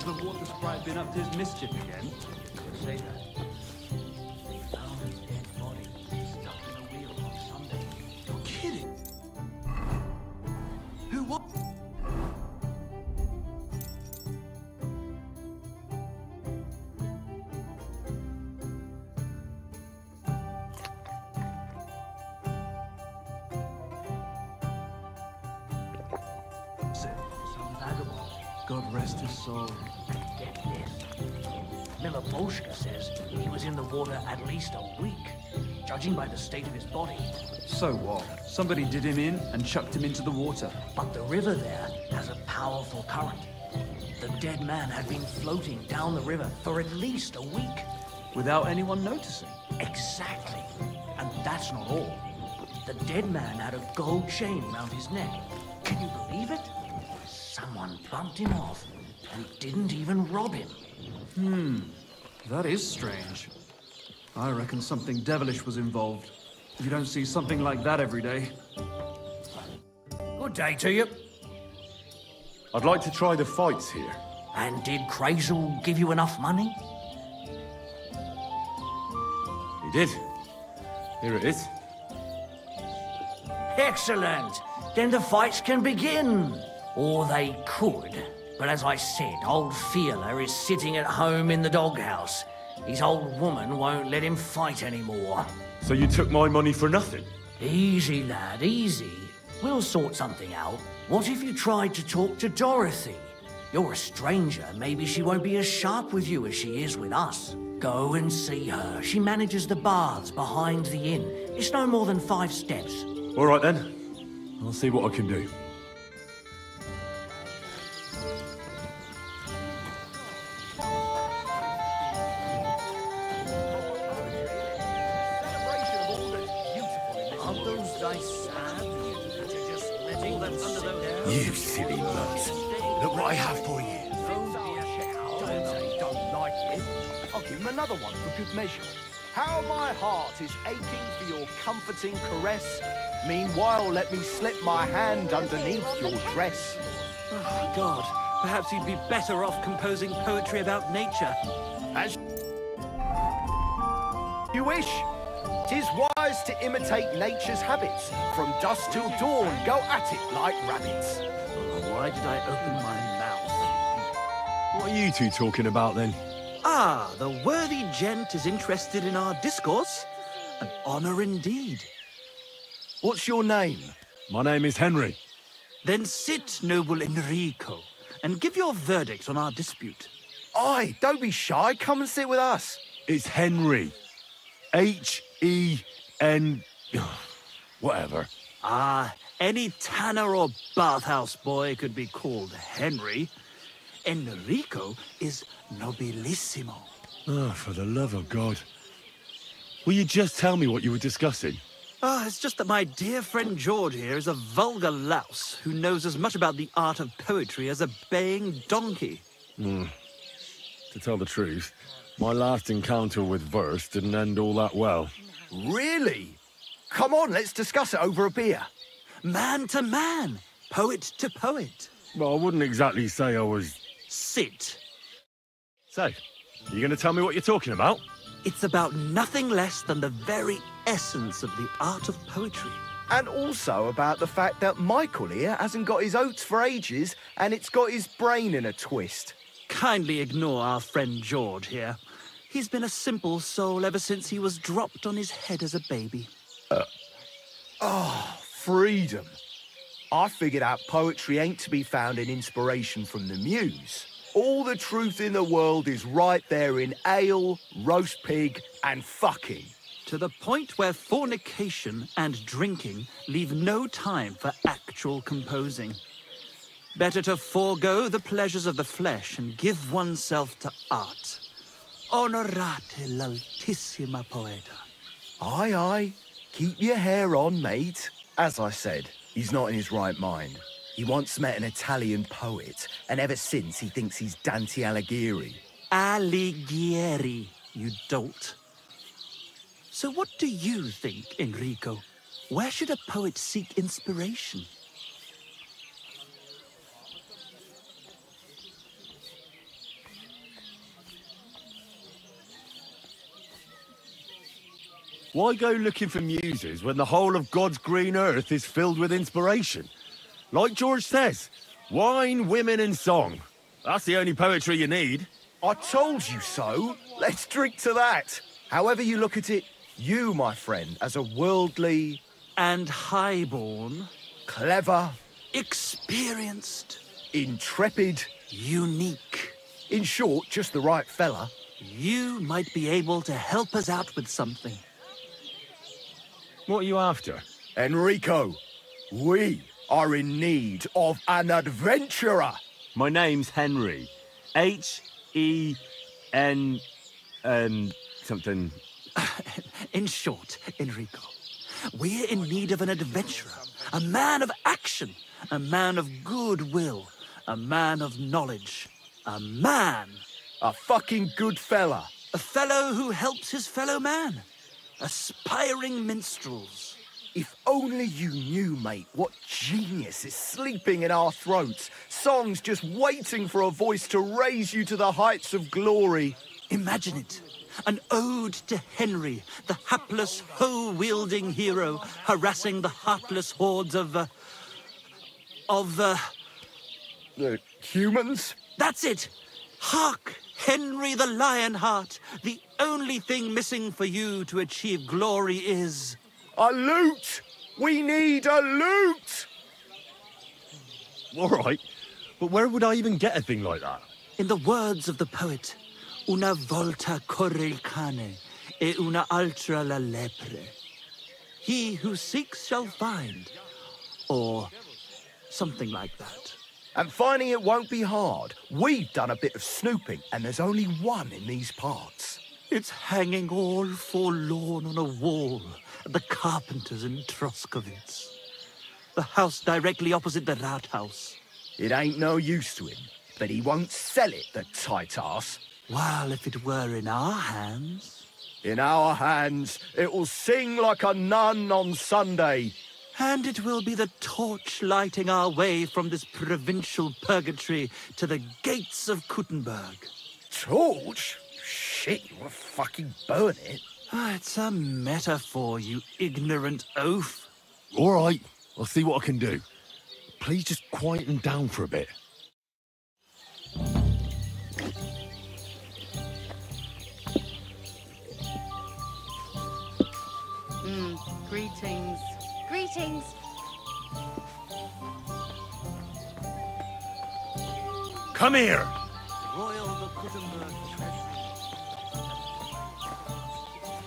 Has the water sprite been up to his mischief again? Say that. They found a dead body stuck in a wheel on Sunday. You're kidding. Who what? Some vagabond. God rest his soul. Get this. Miller Bolshka says he was in the water at least a week, judging by the state of his body. So what? Somebody did him in and chucked him into the water. But the river there has a powerful current. The dead man had been floating down the river for at least a week. Without anyone noticing. Exactly. And that's not all. The dead man had a gold chain round his neck. Can you believe it? Someone bumped him off and didn't even rob him. That is strange. I reckon something devilish was involved. You don't see something like that every day. Good day to you. I'd like to try the fights here. And did Crazel give you enough money? He did. Here it is. Excellent. Then the fights can begin. Or they could. But as I said, old Fiala is sitting at home in the doghouse. His old woman won't let him fight anymore. So you took my money for nothing? Easy, lad, easy. We'll sort something out. What if you tried to talk to Dorothy? You're a stranger. Maybe she won't be as sharp with you as she is with us. Go and see her. She manages the baths behind the inn. It's no more than 5 steps. All right then. I'll see what I can do. You silly mutt. Look what I have for you. Don't like it. I'll give him another one for good measure. How my heart is aching for your comforting caress. Meanwhile, let me slip my hand underneath your dress. Oh, God. Perhaps you'd be better off composing poetry about nature. As you wish. 'Tis wise to imitate nature's habits. From dusk till dawn, go at it like rabbits. Why did I open my mouth? What are you two talking about then? Ah, the worthy gent is interested in our discourse. An honor indeed. What's your name? My name is Henry. Then sit, noble Enrico, and give your verdict on our dispute. Aye, don't be shy. Come and sit with us. It's Henry. H-E-N... whatever. Ah, any tanner or bathhouse boy could be called Henry. Enrico is nobilissimo. Oh, for the love of God. Will you just tell me what you were discussing? Ah, it's just that my dear friend George here is a vulgar louse who knows as much about the art of poetry as a baying donkey. To tell the truth, my last encounter with verse didn't end all that well. Really? Come on, let's discuss it over a beer. Man to man, poet to poet. Well, I wouldn't exactly say I was... Sit. So, you going to tell me what you're talking about? It's about nothing less than the very essence of the art of poetry. And also about the fact that Michael here hasn't got his oats for ages and it's got his brain in a twist. Kindly ignore our friend George here. He's been a simple soul ever since he was dropped on his head as a baby. Freedom. I figured out poetry ain't to be found in inspiration from the muse. All the truth in the world is right there in ale, roast pig, and fucking. To the point where fornication and drinking leave no time for actual composing. Better to forego the pleasures of the flesh and give oneself to art. Onorate l'altissima poeta. Aye, aye. Keep your hair on, mate. As I said, he's not in his right mind. He once met an Italian poet, and ever since he thinks he's Dante Alighieri. Alighieri, you dolt. So what do you think, Enrico? Where should a poet seek inspiration? Why go looking for muses when the whole of God's green earth is filled with inspiration? Like George says, wine, women and song. That's the only poetry you need. I told you so. Let's drink to that. However you look at it, you, my friend, as a worldly... And highborn. clever... experienced. intrepid... unique. in short, just the right fella. You might be able to help us out with something. What are you after? Enrico, we are in need of an adventurer. My name's Henry. H-E-N... something... In short, Enrico, we're in need of an adventurer, a man of action, a man of goodwill, a man of knowledge, a man. A fucking good fella. A fellow who helps his fellow man. Aspiring minstrels. If only you knew, mate, what genius is sleeping in our throats. Songs just waiting for a voice to raise you to the heights of glory. Imagine it. An ode to Henry, the hapless, hoe-wielding hero, harassing the heartless hordes of Humans? That's it! Hark, Henry the Lionheart! The only thing missing for you to achieve glory is... A loot! We need a loot! All right, but where would I even get a thing like that? In the words of the poet, una volta corre il cane, e una altra la lepre. He who seeks shall find. Or something like that. And finding it won't be hard. We've done a bit of snooping, and there's only one in these parts. It's hanging all forlorn on a wall at the carpenters in Troskovitz. The house directly opposite the Rathaus. It ain't no use to him, but he won't sell it, the tight ass. Well, if it were in our hands... In our hands, it will sing like a nun on Sunday. And it will be the torch lighting our way from this provincial purgatory to the gates of Kuttenberg. Torch? Shit, you want to fucking burn it? It's a metaphor, you ignorant oaf. All right, I'll see what I can do. Please just quieten down for a bit. Greetings. Greetings. Come here! Royal the Kuttenberg treasury.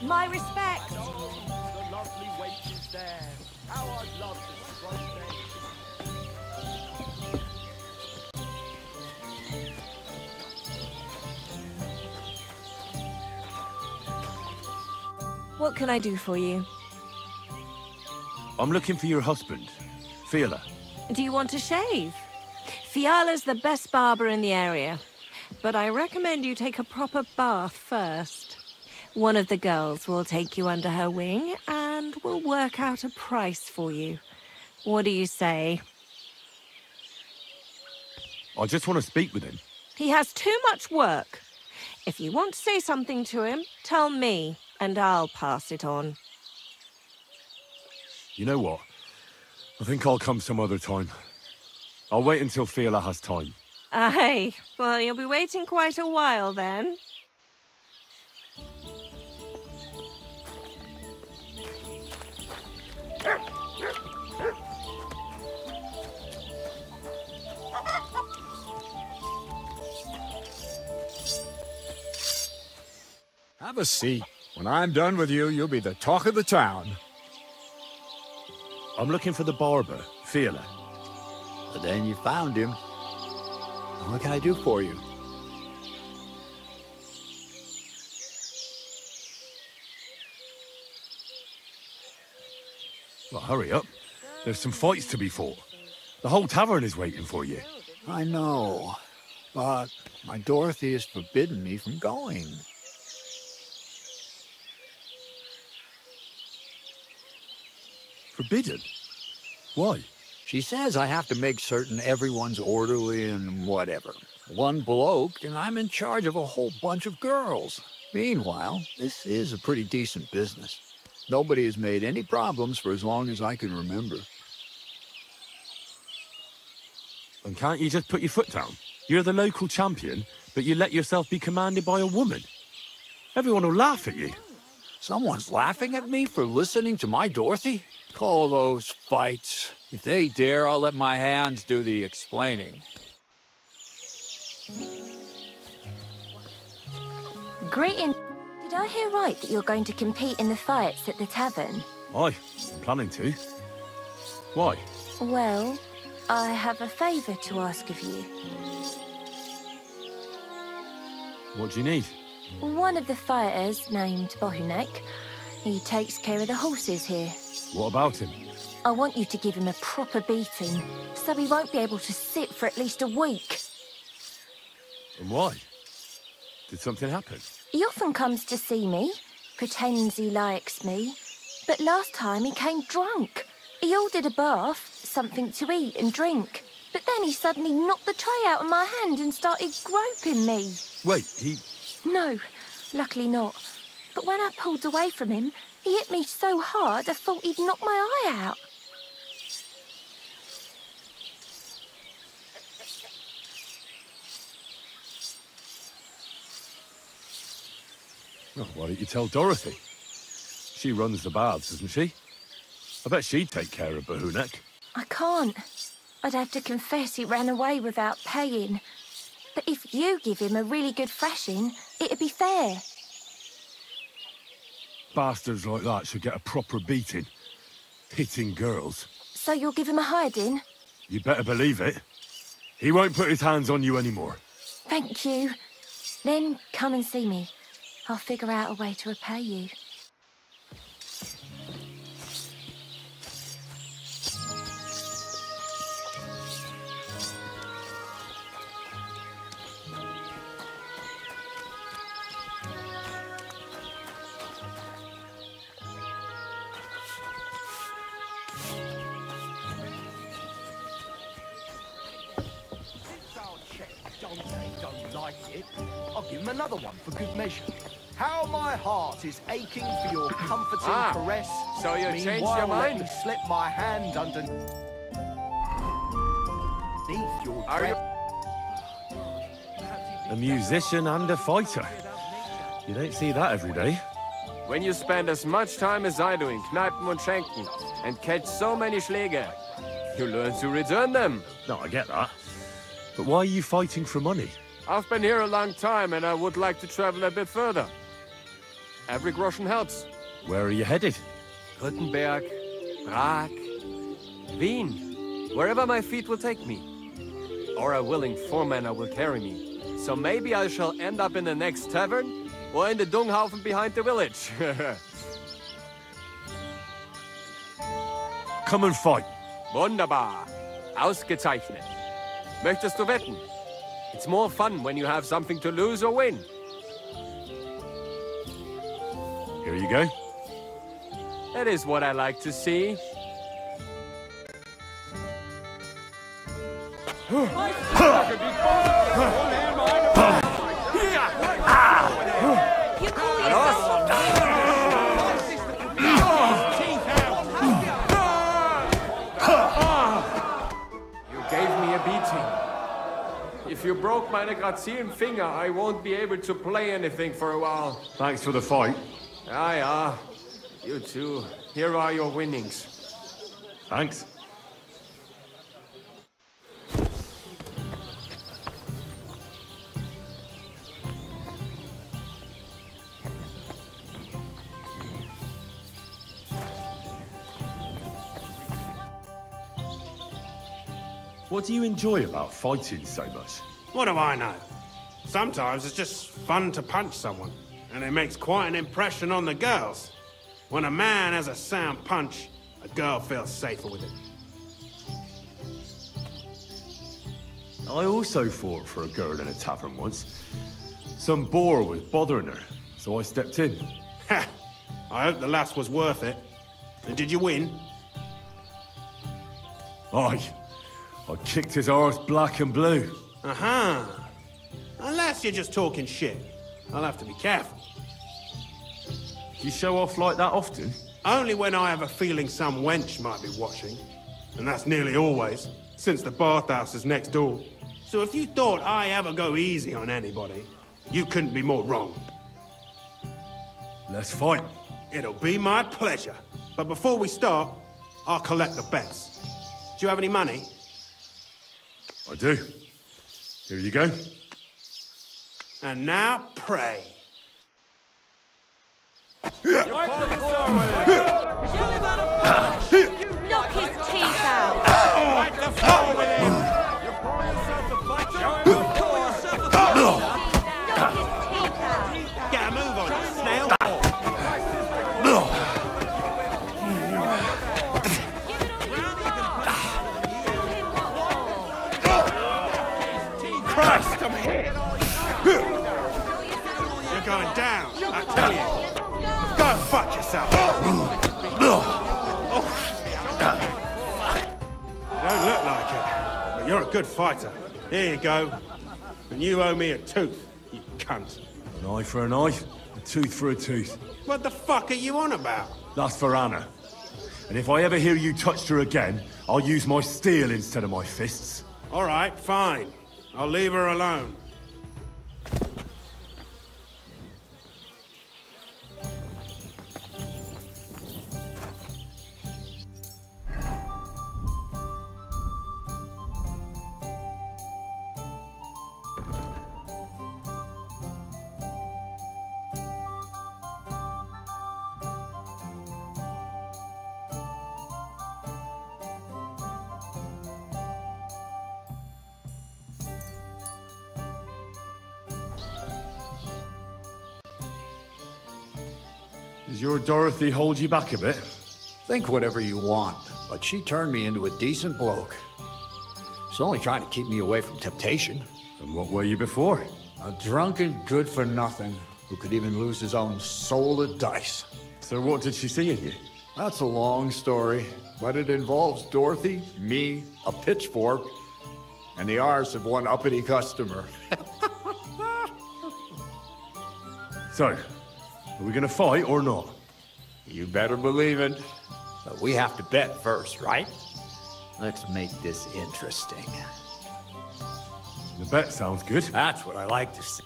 My respects. The lovely wait is there. How I'd love to stroke What can I do for you? I'm looking for your husband, Fiala. Do you want to shave? Fiala's the best barber in the area, but I recommend you take a proper bath first. One of the girls will take you under her wing and will work out a price for you. What do you say? I just want to speak with him. He has too much work. If you want to say something to him, tell me, and I'll pass it on. You know what? I think I'll come some other time. I'll wait until Fiala has time. Aye, well, you'll be waiting quite a while then. Have a seat. When I'm done with you, you'll be the talk of the town. I'm looking for the barber, Fiala. But then you found him. What can I do for you? Well, hurry up. There's some fights to be fought. The whole tavern is waiting for you. I know, but my Dorothy has forbidden me from going. Forbidden? Why? She says I have to make certain everyone's orderly and whatever. One bloke, and I'm in charge of a whole bunch of girls. Meanwhile, this is a pretty decent business. Nobody has made any problems for as long as I can remember. And can't you just put your foot down? You're the local champion, but you let yourself be commanded by a woman. Everyone will laugh at you. Someone's laughing at me for listening to my Dorothy? Call those fights. If they dare, I'll let my hands do the explaining. Greeting. Did I hear right that you're going to compete in the fights at the tavern? Aye, I'm planning to. Why? Well, I have a favour to ask of you. What do you need? One of the fighters, named Bohunek, he takes care of the horses here. What about him? I want you to give him a proper beating, so he won't be able to sit for at least a week. And why? Did something happen? He often comes to see me, pretends he likes me, but last time he came drunk. He ordered a bath, something to eat and drink, but then he suddenly knocked the tray out of my hand and started groping me. Wait, he... No, luckily not. But when I pulled away from him, he hit me so hard I thought he'd knock my eye out. Oh, why don't you tell Dorothy? She runs the baths, doesn't she? I bet she'd take care of Bohunek. I can't. I'd have to confess he ran away without paying. But if you give him a really good thrashing, it'd be fair. Bastards like that should get a proper beating. Hitting girls. So you'll give him a hiding? You better believe it. He won't put his hands on you anymore. Thank you. Then come and see me. I'll figure out a way to repay you. I'll give him another one for good measure. How my heart is aching for your comforting caress. So you changed Meanwhile, your mind? Let me slip my hand underneath your dress. A musician and a fighter. You don't see that every day. When you spend as much time as I do in Kneipen und Schenken and catch so many Schläge, you learn to return them. No, I get that. But why are you fighting for money? I've been here a long time and I would like to travel a bit further. Every groschen helps. Where are you headed? Württemberg, Prague, Wien, wherever my feet will take me. Or a willing foreman will carry me. So maybe I shall end up in the next tavern or in the Dunghaufen behind the village. Come and fight. Wunderbar. Ausgezeichnet. Möchtest du wetten? It's more fun when you have something to lose or win. Here you go. That is what I like to see. If you broke my Grazien finger, I won't be able to play anything for a while. Thanks for the fight. Yeah. You too. Here are your winnings. Thanks. What do you enjoy about fighting so much? What do I know? Sometimes it's just fun to punch someone, and it makes quite an impression on the girls. When a man has a sound punch, a girl feels safer with it. I also fought for a girl in a tavern once. Some boar was bothering her, so I stepped in. Ha! I hope the lass was worth it. And did you win? Aye. I kicked his arse black and blue. Uh-huh. Unless you're just talking shit. I'll have to be careful. Do you show off like that often? Only when I have a feeling some wench might be watching. And that's nearly always, since the bathhouse is next door. So if you thought I ever go easy on anybody, you couldn't be more wrong. Let's fight. It'll be my pleasure. But before we start, I'll collect the bets. Do you have any money? I do. Here you go. And now, pray. Knock his teeth out! Get a move on it, snail! Christ, I'm here! You're going down, I tell you. Go fuck yourself. You don't look like it, but you're a good fighter. Here you go. And you owe me a tooth, you cunt. An eye for an eye, a tooth for a tooth. What the fuck are you on about? That's for Anna. And if I ever hear you touched her again, I'll use my steel instead of my fists. All right, fine. I'll leave her alone. Does your Dorothy hold you back a bit? Think whatever you want, but she turned me into a decent bloke. She's only trying to keep me away from temptation. And what were you before? A drunken good-for-nothing who could even lose his own soul at dice. So what did she see in you? That's a long story, but it involves Dorothy, me, a pitchfork, and the arse of one uppity customer. So, are we gonna fight or not? You better believe it. But we have to bet first, right? Let's make this interesting. The bet sounds good. That's what I like to see.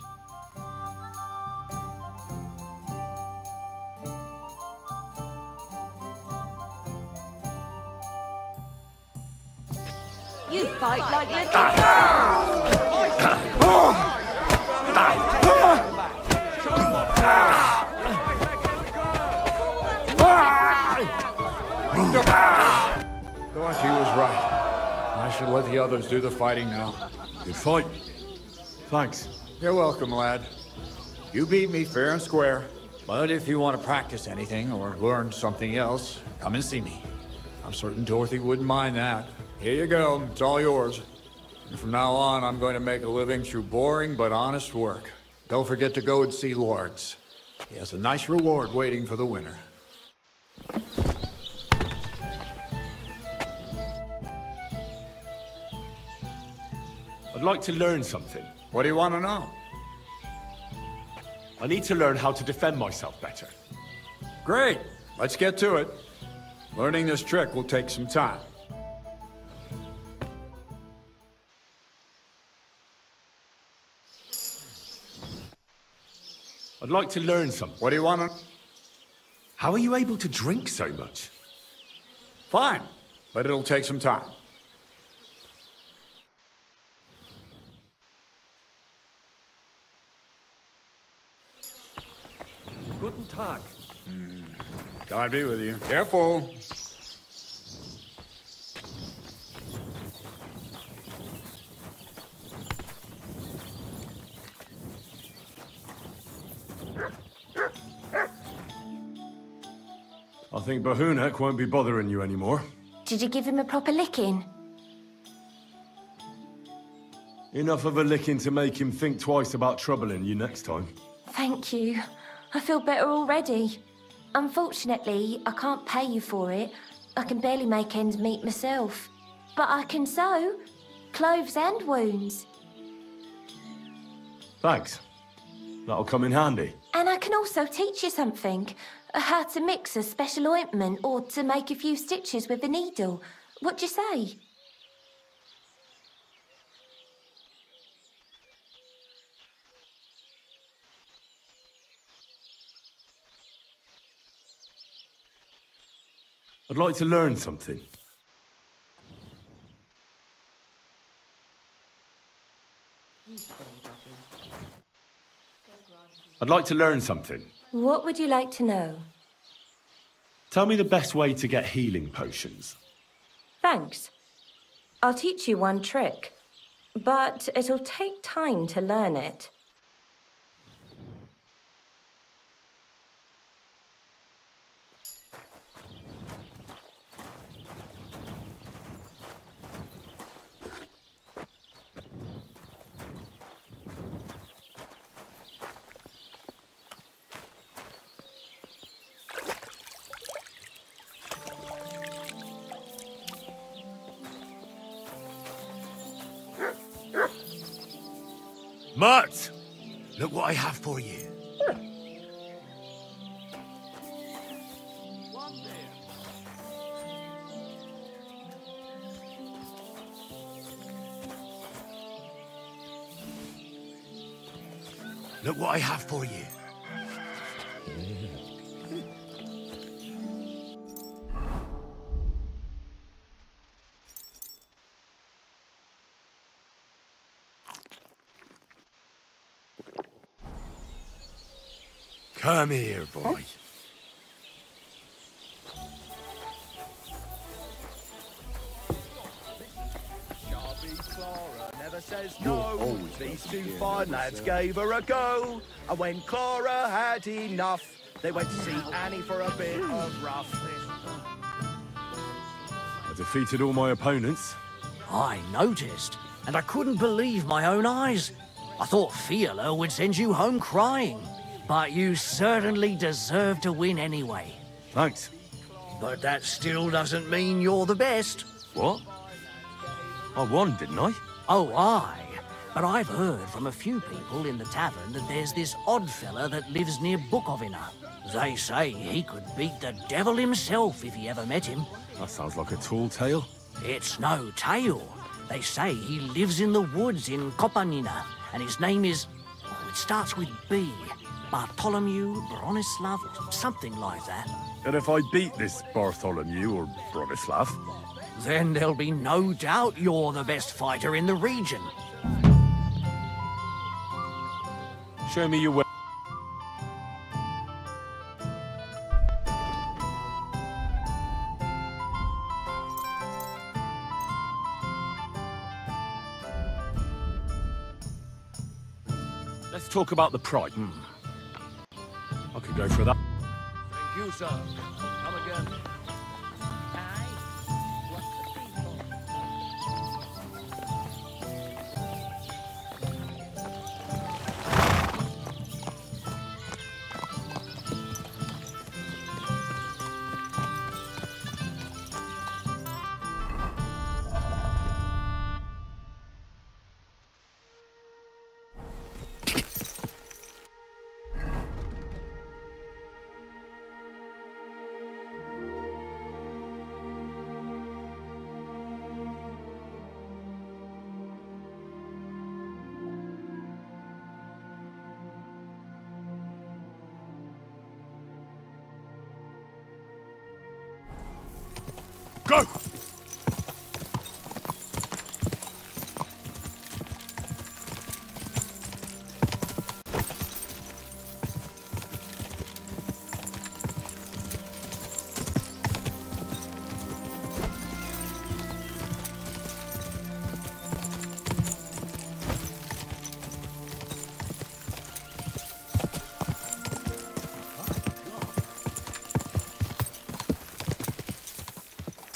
You fight like little girls! Dorothy was right. I should let the others do the fighting now. Good fight. Thanks. You're welcome, lad. You beat me fair and square. But if you want to practice anything or learn something else, come and see me. I'm certain Dorothy wouldn't mind that. Here you go. It's all yours. And from now on, I'm going to make a living through boring but honest work. Don't forget to go and see Lords. He has a nice reward waiting for the winner. I'd like to learn something. What do you want to know? I need to learn how to defend myself better. Great. Let's get to it. Learning this trick will take some time. I'd like to learn something. What do you want to... How are you able to drink so much? Fine, but it'll take some time. Guten Tag. God be with you. Careful. I think Bahunek won't be bothering you anymore. Did you give him a proper licking? Enough of a licking to make him think twice about troubling you next time. Thank you. I feel better already. Unfortunately, I can't pay you for it. I can barely make ends meet myself. But I can sew clothes and wounds. Thanks. That'll come in handy. And I can also teach you something. How to mix a special ointment or to make a few stitches with a needle. What do you say? I'd like to learn something. I'd like to learn something. What would you like to know? Tell me the best way to get healing potions. Thanks. I'll teach you one trick, but it'll take time to learn it. Mutt! Look what I have for you. Look what I have for you. Come here, boy. Never says no. These two fine lads gave her a go. And when Clara had enough, they went to see Annie for a bit of rough. I defeated all my opponents. I noticed, and I couldn't believe my own eyes. I thought Fiala would send you home crying. But you certainly deserve to win anyway. Thanks. But that still doesn't mean you're the best. What? I won, didn't I? Oh, aye. But I've heard from a few people in the tavern that there's this odd fella that lives near Bukovina. They say he could beat the devil himself if he ever met him. That sounds like a tall tale. It's no tale. They say he lives in the woods in Kopanina, and his name is... Oh, it starts with B. Bartholomew, Bronislav, something like that. And if I beat this Bartholomew or Bronislav? Then there'll be no doubt you're the best fighter in the region. Show me your way. Let's talk about the pride. I could go for that. Thank you, sir. Come again. Go!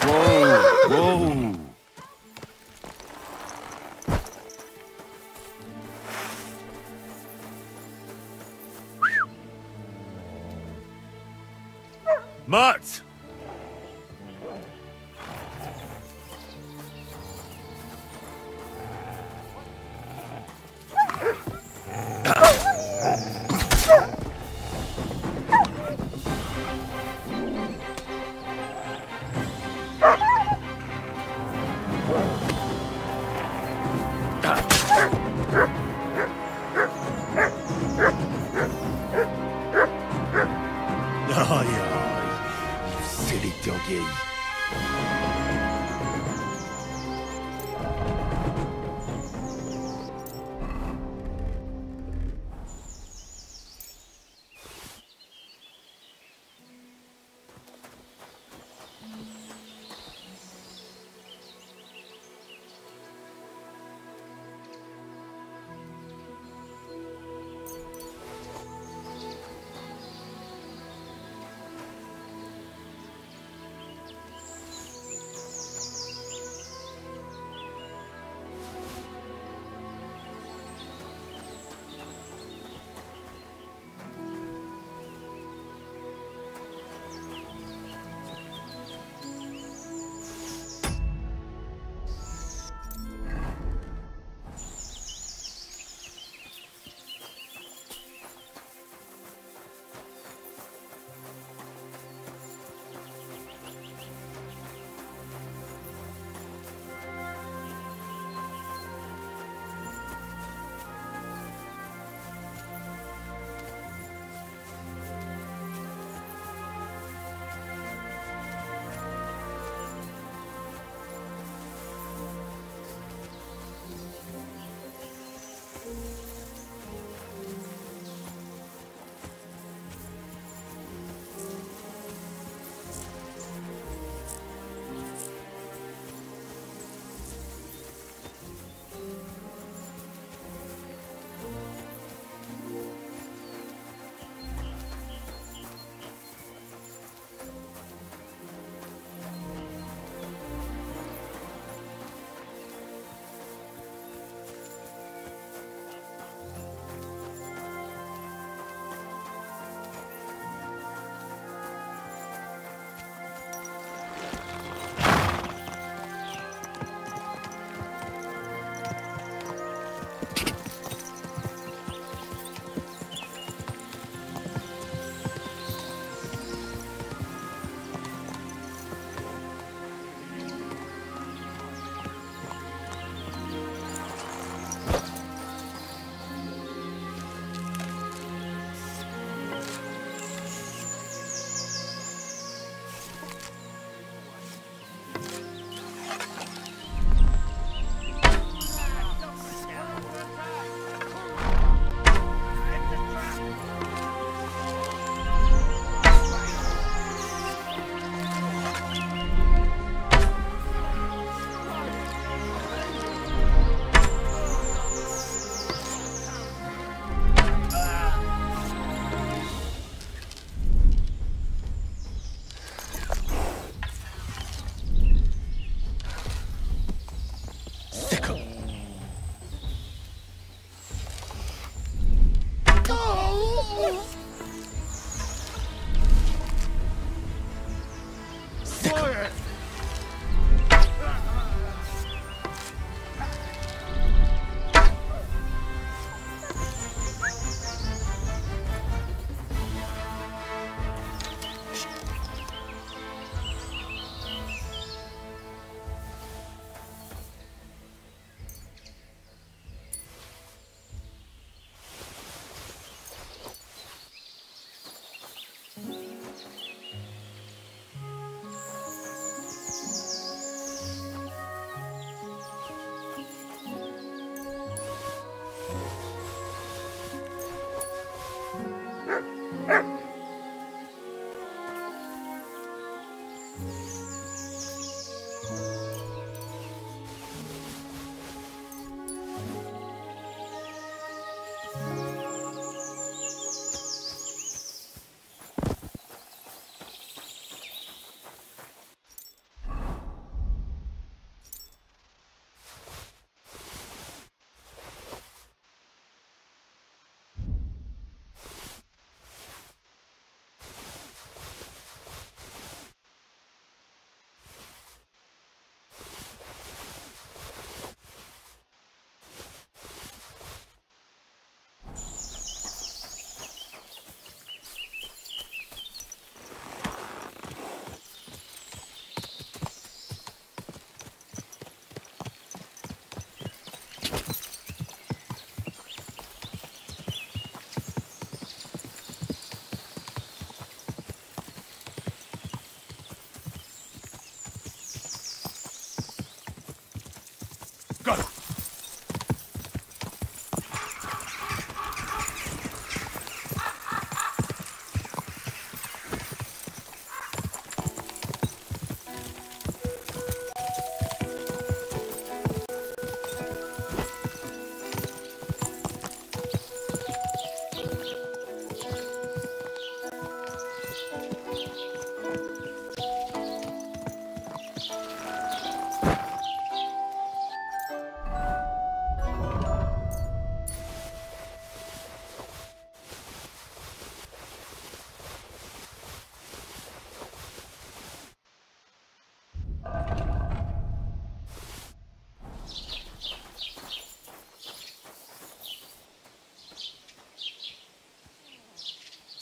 Whoa! Mutt!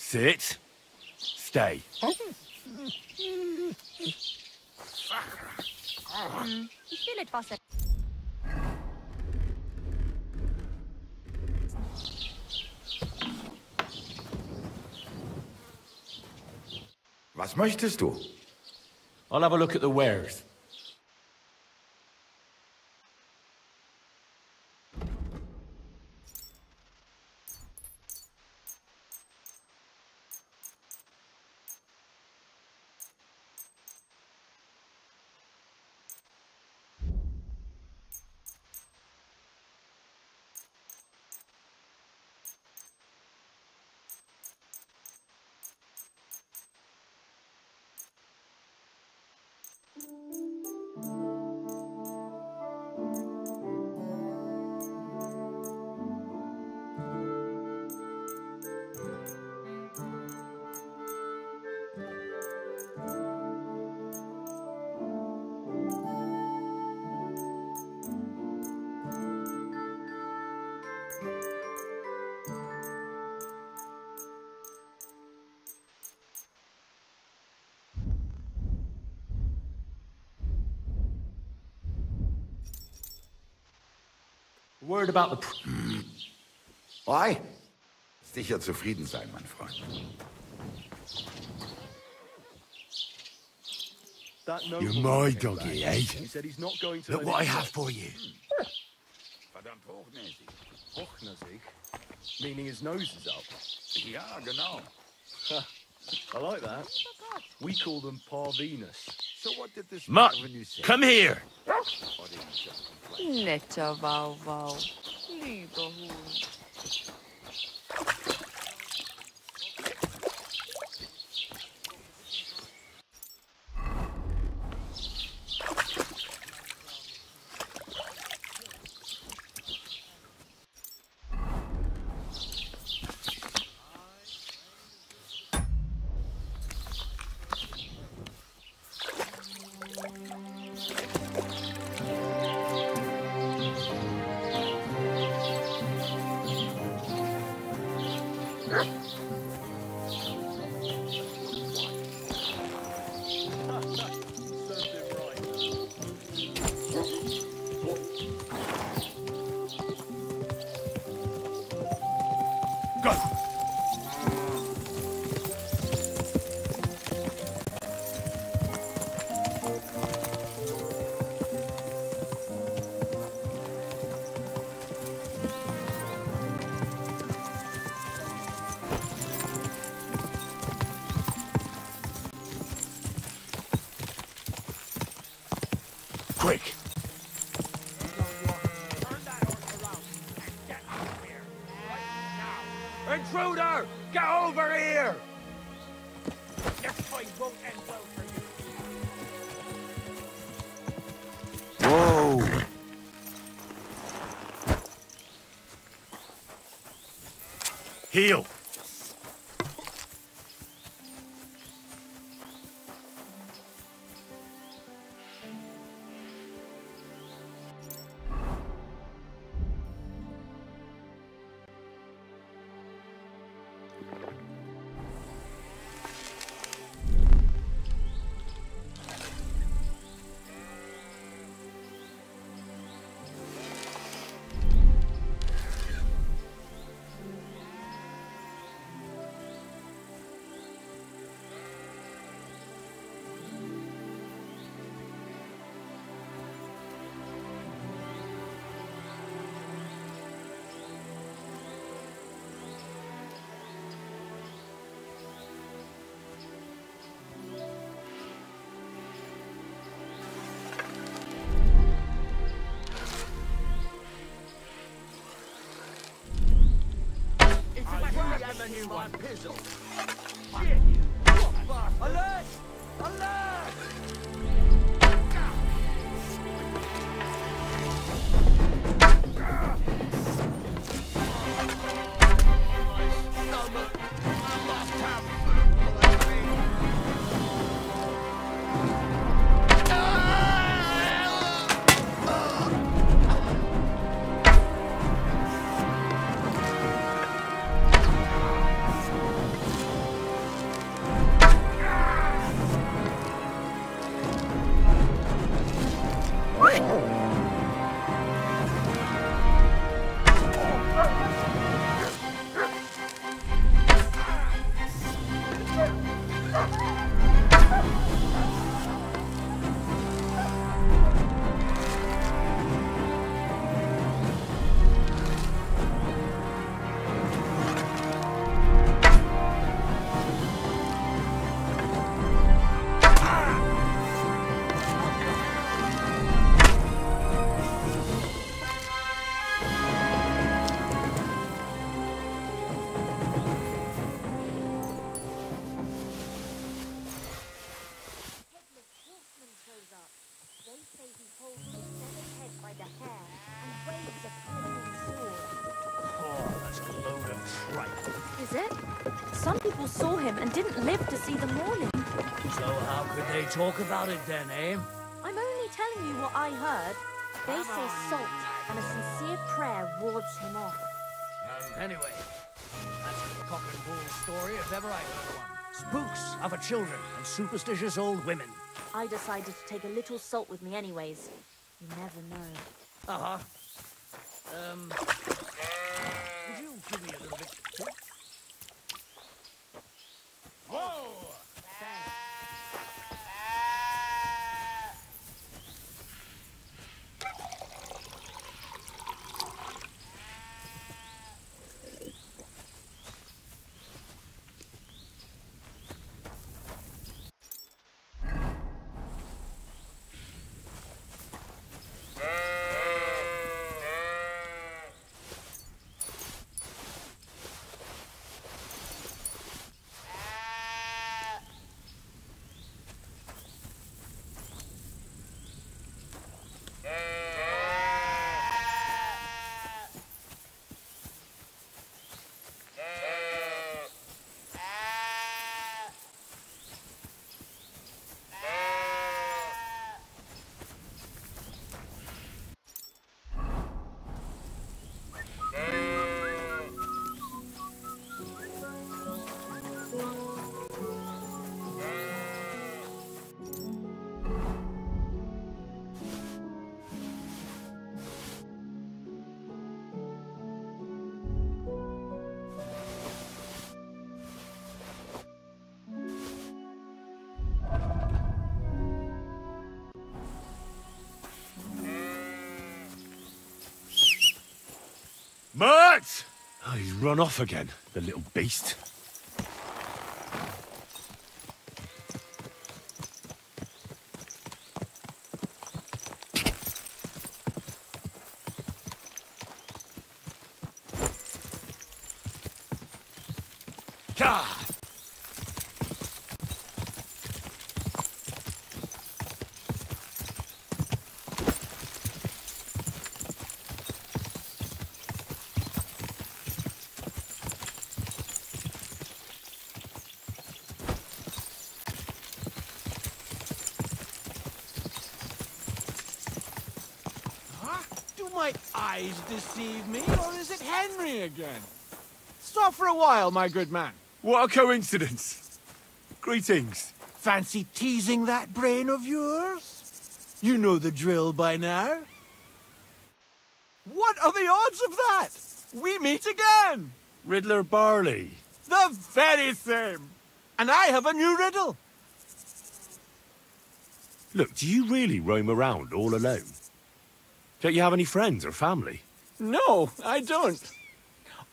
Sit. Stay. Ich will etwas. Was möchtest du? I'll have a look at the wares. Word about the... Why? Sicher zufrieden sein, mein Freund. You're my doggy, eh? Look what I have for you. Verdammt hochnäsig. Hochnäsig? Meaning his nose is up. Ja, genau. I like that. We call them Parvenus. So what did this Mutt, revenue say? come here. Or did he just complain? Netter Wauwau. Lieber Hund. quick! Intruder! Get over here! Your fight won't end well for you. Whoa! Heal! Alert! Alert! Is it? Some people saw him and didn't live to see the morning. So how could they talk about it then, eh? I'm only telling you what I heard. They say salt and a sincere prayer wards him off. Anyway, that's a cock and bull story if ever I heard one. Spooks are for children and superstitious old women. I decided to take a little salt with me anyways. You never know. Uh-huh. Would you give me a little bit too? Whoa! Mert! Oh, he's run off again, the little beast. God! Do my eyes deceive me, or is it Henry again? Stop for a while, my good man. What a coincidence! Greetings. Fancy teasing that brain of yours? You know the drill by now. What are the odds of that? We meet again! Riddler Barley. The very same! And I have a new riddle. Look, do you really roam around all alone? Don't you have any friends or family? No, I don't.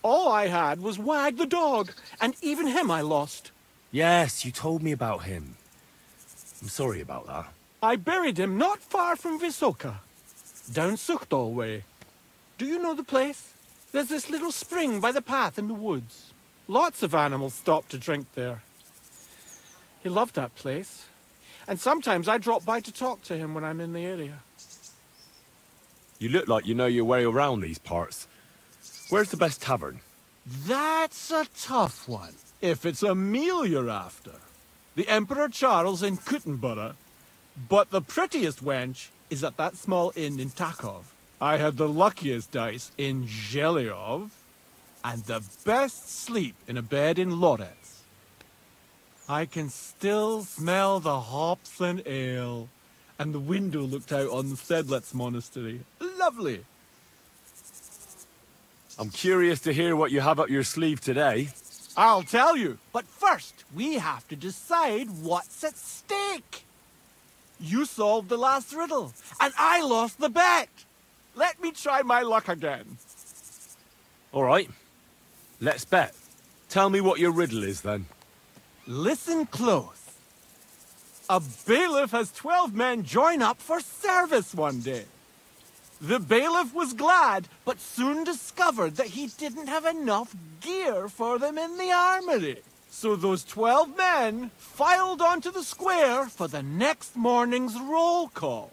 All I had was Wag the dog, and even him I lost. Yes, you told me about him. I'm sorry about that. I buried him not far from Visoka, down Suchdal way. Do you know the place? There's this little spring by the path in the woods. Lots of animals stop to drink there. He loved that place, and sometimes I drop by to talk to him when I'm in the area. You look like you know your way around these parts. Where's the best tavern? That's a tough one. If it's a meal you're after. The Emperor Charles in Kuttenborough. But the prettiest wench is at that small inn in Takov. I had the luckiest dice in Zhelyov, and the best sleep in a bed in Lorets. I can still smell the hops and ale, and the window looked out on the Sedlets Monastery. Lovely. I'm curious to hear what you have up your sleeve today. I'll tell you, but first we have to decide what's at stake. You solved the last riddle, and I lost the bet. Let me try my luck again. All right, let's bet. Tell me what your riddle is, then. Listen close. A bailiff has 12 men join up for service one day. The bailiff was glad, but soon discovered that he didn't have enough gear for them in the armory. So those 12 men filed onto the square for the next morning's roll call.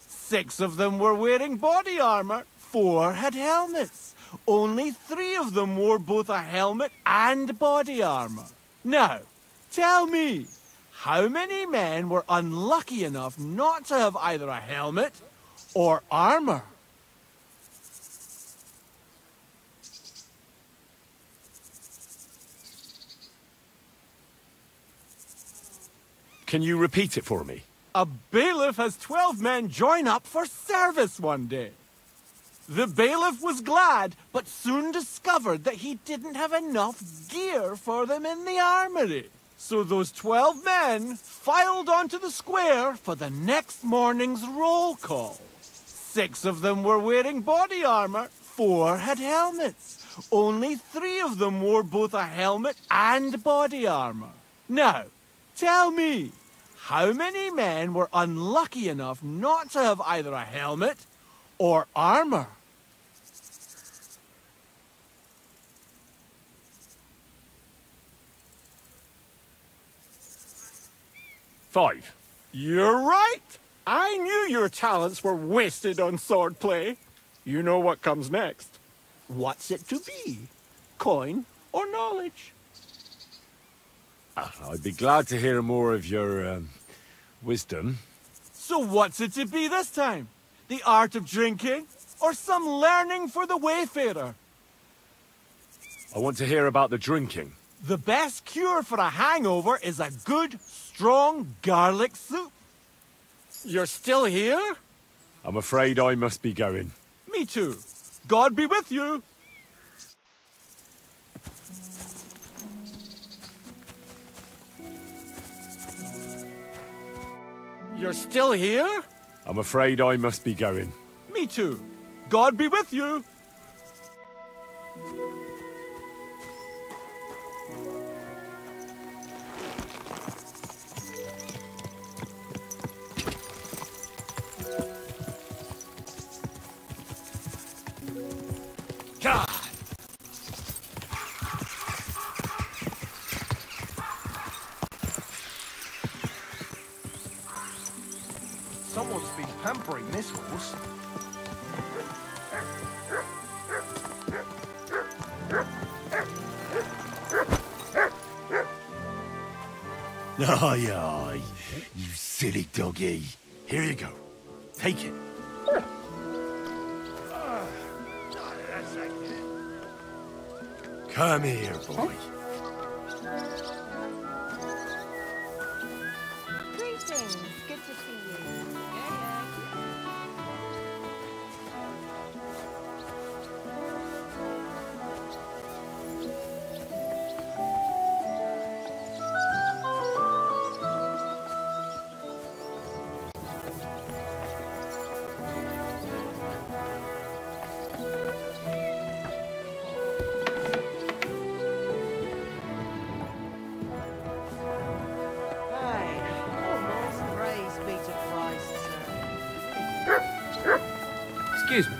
6 of them were wearing body armor, 4 had helmets. Only 3 of them wore both a helmet and body armor. Now, tell me, how many men were unlucky enough not to have either a helmet or armor? Can you repeat it for me? A bailiff has 12 men join up for service one day. The bailiff was glad, but soon discovered that he didn't have enough gear for them in the armory. So those 12 men filed onto the square for the next morning's roll call. 6 of them were wearing body armor, 4 had helmets. Only 3 of them wore both a helmet and body armor. Now, tell me, how many men were unlucky enough not to have either a helmet or armor? Five. You're right! I knew your talents were wasted on swordplay. You know what comes next. What's it to be? Coin or knowledge? I'd be glad to hear more of your, wisdom. So what's it to be this time? The art of drinking? Or some learning for the wayfarer? I want to hear about the drinking. The best cure for a hangover is a good, strong garlic soup. You're still here? I'm afraid I must be going. Me too. God be with you. You're still here? I'm afraid I must be going. Me too. God be with you. God! pampering this horse. Aye, aye, you silly doggy. Here you go. Take it. Come here, boy. Greetings. Good to see you. Excuse me.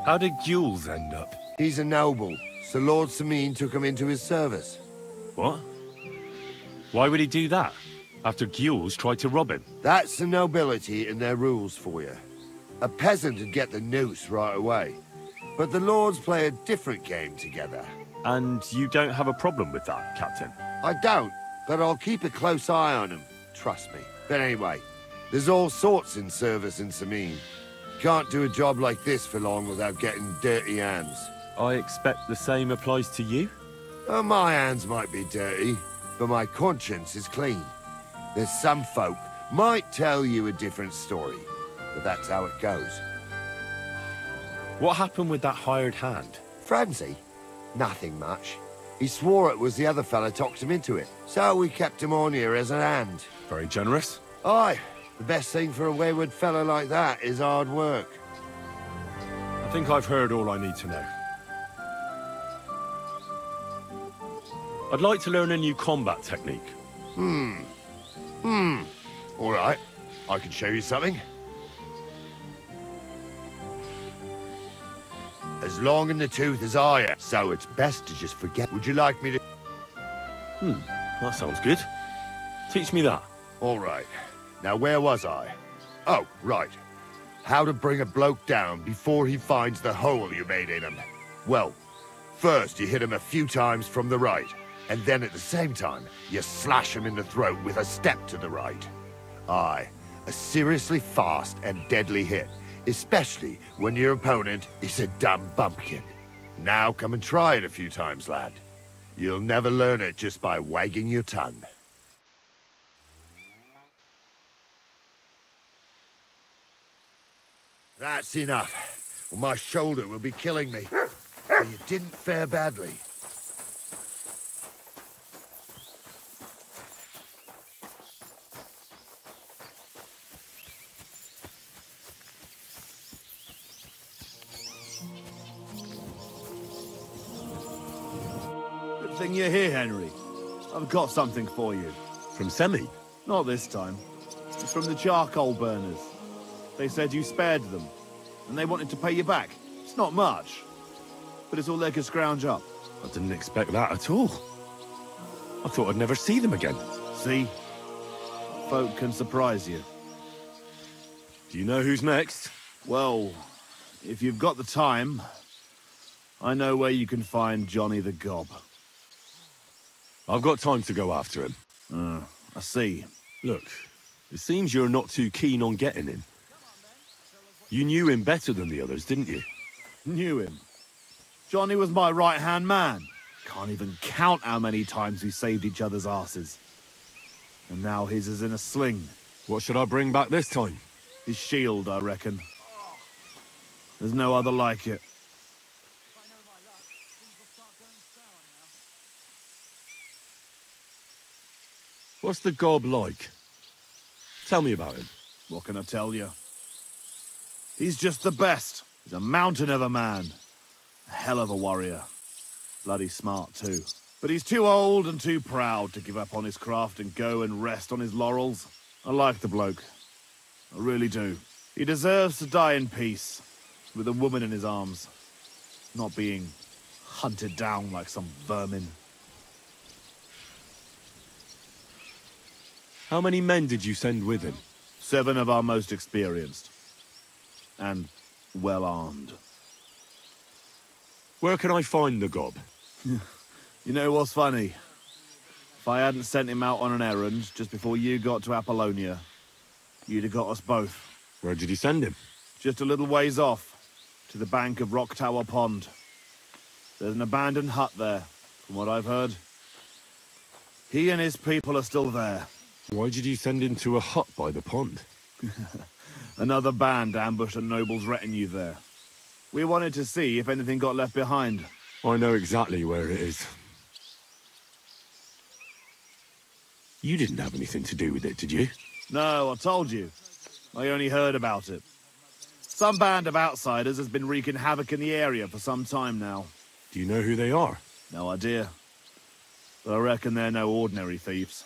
How did Jules end up? He's a noble, so Lord Sameen took him into his service. What? Why would he do that? After Jules tried to rob him? That's the nobility and their rules for you. A peasant would get the noose right away. But the lords play a different game together. And you don't have a problem with that, Captain? I don't, but I'll keep a close eye on him. Trust me. But anyway, there's all sorts in service in Sameen. Can't do a job like this for long without getting dirty hands. I expect the same applies to you? Oh, my hands might be dirty, but my conscience is clean. There's some folk might tell you a different story, but that's how it goes. What happened with that hired hand? Frenzy? Nothing much. He swore it was the other fella talked him into it, so we kept him on here as an hand. Very generous. Aye. The best thing for a wayward fella like that is hard work. I think I've heard all I need to know. I'd like to learn a new combat technique. All right. I can show you something. As long in the tooth as I am, so it's best to just forget. Would you like me to... That sounds good. Teach me that. All right. Now, where was I? Oh, right. How to bring a bloke down before he finds the hole you made in him. Well, first you hit him a few times from the right, and then at the same time, you slash him in the throat with a step to the right. Aye, a seriously fast and deadly hit, especially when your opponent is a dumb bumpkin. Now come and try it a few times, lad. You'll never learn it just by wagging your tongue. That's enough. Well, my shoulder will be killing me. But you didn't fare badly. Good thing you're here, Henry. I've got something for you. From Semi? Not this time. It's from the charcoal burners. They said you spared them, and they wanted to pay you back. It's not much, but it's all they could scrounge up. I didn't expect that at all. I thought I'd never see them again. See? Folk can surprise you. Do you know who's next? Well, if you've got the time, I know where you can find Johnny the Gob. I've got time to go after him. I see. Look, it seems you're not too keen on getting him. You knew him better than the others, didn't you? Knew him. Johnny was my right-hand man. Can't even count how many times we saved each other's asses. And now his is in a sling. What should I bring back this time? His shield, I reckon. There's no other like it. What's the gob like? Tell me about him. What can I tell you? He's just the best. He's a mountain of a man. A hell of a warrior. Bloody smart, too. But he's too old and too proud to give up on his craft and go and rest on his laurels. I like the bloke. I really do. He deserves to die in peace, with a woman in his arms. Not being hunted down like some vermin. How many men did you send with him? 7 of our most experienced. And well-armed. Where can I find the gob? You know what's funny? If I hadn't sent him out on an errand just before you got to Apollonia, you'd have got us both. Where did you send him? Just a little ways off, to the bank of Rock Tower Pond. There's an abandoned hut there, from what I've heard. He and his people are still there. Why did you send him to a hut by the pond? Another band ambushed a noble's retinue there. We wanted to see if anything got left behind. I know exactly where it is. You didn't have anything to do with it, did you? No, I told you. I only heard about it. Some band of outsiders has been wreaking havoc in the area for some time now. Do you know who they are? No idea. But I reckon they're no ordinary thieves.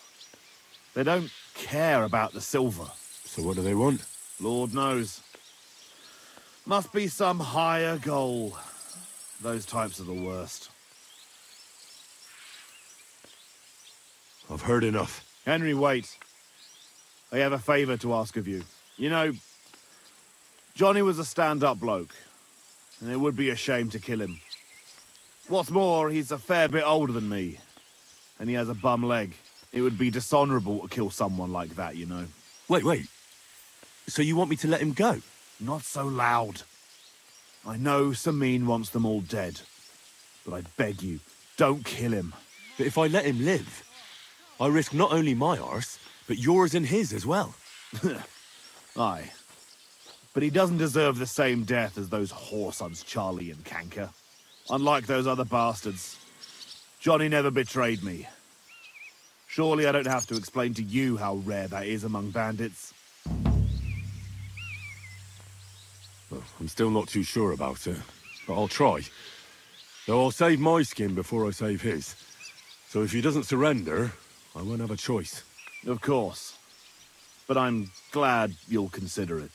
They don't care about the silver. So what do they want? Lord knows. Must be some higher goal. Those types are the worst. I've heard enough. Henry, wait. I have a favor to ask of you. You know, Johnny was a stand-up bloke, and it would be a shame to kill him. What's more, he's a fair bit older than me, and he has a bum leg. It would be dishonorable to kill someone like that, you know. Wait. So you want me to let him go? Not so loud. I know Samin wants them all dead, but I beg you, don't kill him. But if I let him live, I risk not only my arse, but yours and his as well. Aye. But he doesn't deserve the same death as those whoresons Charlie and Canker. Unlike those other bastards, Johnny never betrayed me. Surely I don't have to explain to you how rare that is among bandits. Well, I'm still not too sure about it, but I'll try. Though I'll save my skin before I save his. So if he doesn't surrender, I won't have a choice. Of course. But I'm glad you'll consider it.